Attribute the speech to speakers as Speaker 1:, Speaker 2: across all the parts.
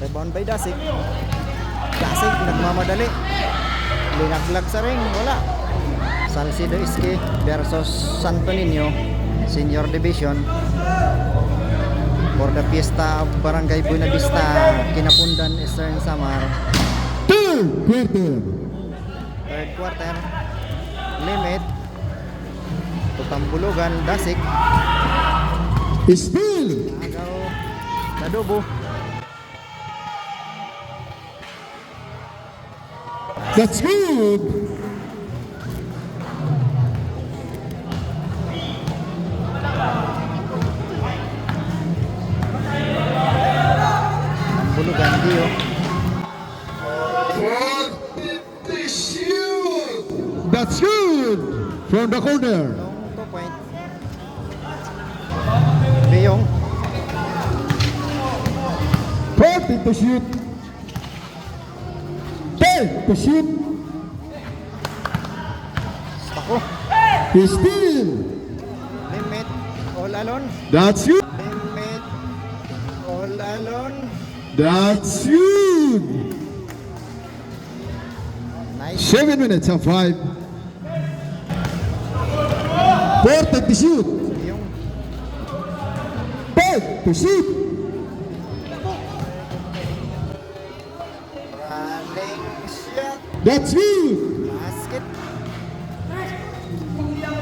Speaker 1: Rebound by Dasik. Dasik nagmamadali. Linaglag sa ring. Wala. Salcido Iski versus Santo Niño Senior Division for the Fiesta of Barangay Buena Vista, Kinapundan, Eastern Samar. Third quarter. Limit. Tutambulugan. Dasik.
Speaker 2: Spill.
Speaker 1: Agaw. Nadubo.
Speaker 2: That's good.
Speaker 1: Bulugan Dio.
Speaker 2: That's good. From the corner.
Speaker 1: Long 2 point. Beyong.
Speaker 2: 40 to shoot. 10 to shoot.
Speaker 1: Stako.
Speaker 2: Steal.
Speaker 1: Limit. All alone.
Speaker 2: That's good.
Speaker 1: Limit. All alone.
Speaker 2: That's good.
Speaker 1: Nice.
Speaker 2: 7 minutes and 5. 40 to shoot.
Speaker 1: Beyong.
Speaker 2: 5 to shoot.
Speaker 1: Running shot.
Speaker 2: That's good.
Speaker 1: Basket.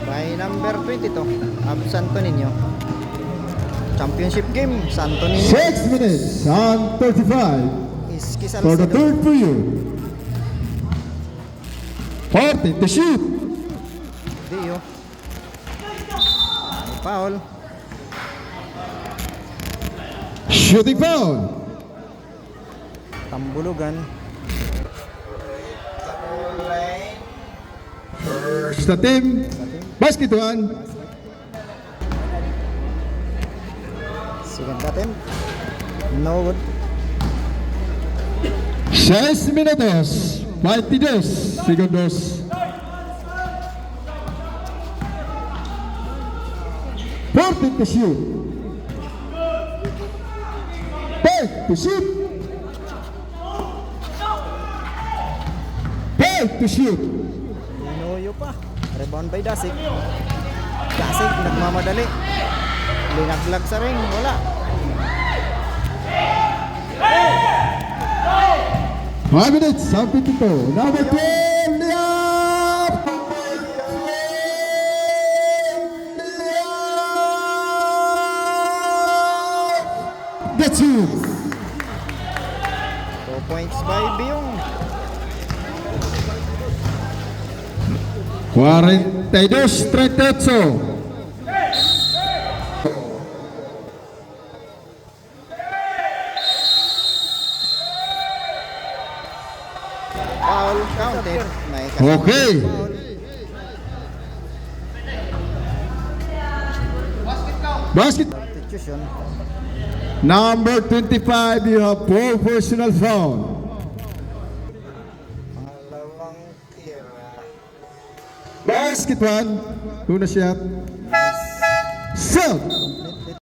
Speaker 1: By number 22 of Santo Niño. Championship game. Santo Niño.
Speaker 2: 6 minutes and 35
Speaker 1: Iski
Speaker 2: for the
Speaker 1: Salcido.
Speaker 2: third period. 40 to shoot.
Speaker 1: Dio. May foul.
Speaker 2: Shooting foul.
Speaker 1: Tambulugan.
Speaker 2: First the team. Basket one.
Speaker 1: Second attempt. No good.
Speaker 2: 6 minutos. 22 segundos. Forty to shoot. 5 to shoot. 5 to shoot.
Speaker 1: Inuyo pa. Rebound by Dasik. Dasik nagmamadali. Linaglag sa ring. Wala.
Speaker 2: 5 minutes, 52. Number 12, Liam! That's it.
Speaker 1: 2 points by Biyong.
Speaker 2: 42-38.
Speaker 1: Foul counted. May
Speaker 2: Okay.
Speaker 1: foul.
Speaker 2: Basket.
Speaker 1: Substitution.
Speaker 2: Number 25, you have 4 personal foul.
Speaker 1: Pangalawang tira.
Speaker 2: Basket one. Una shot. Shot.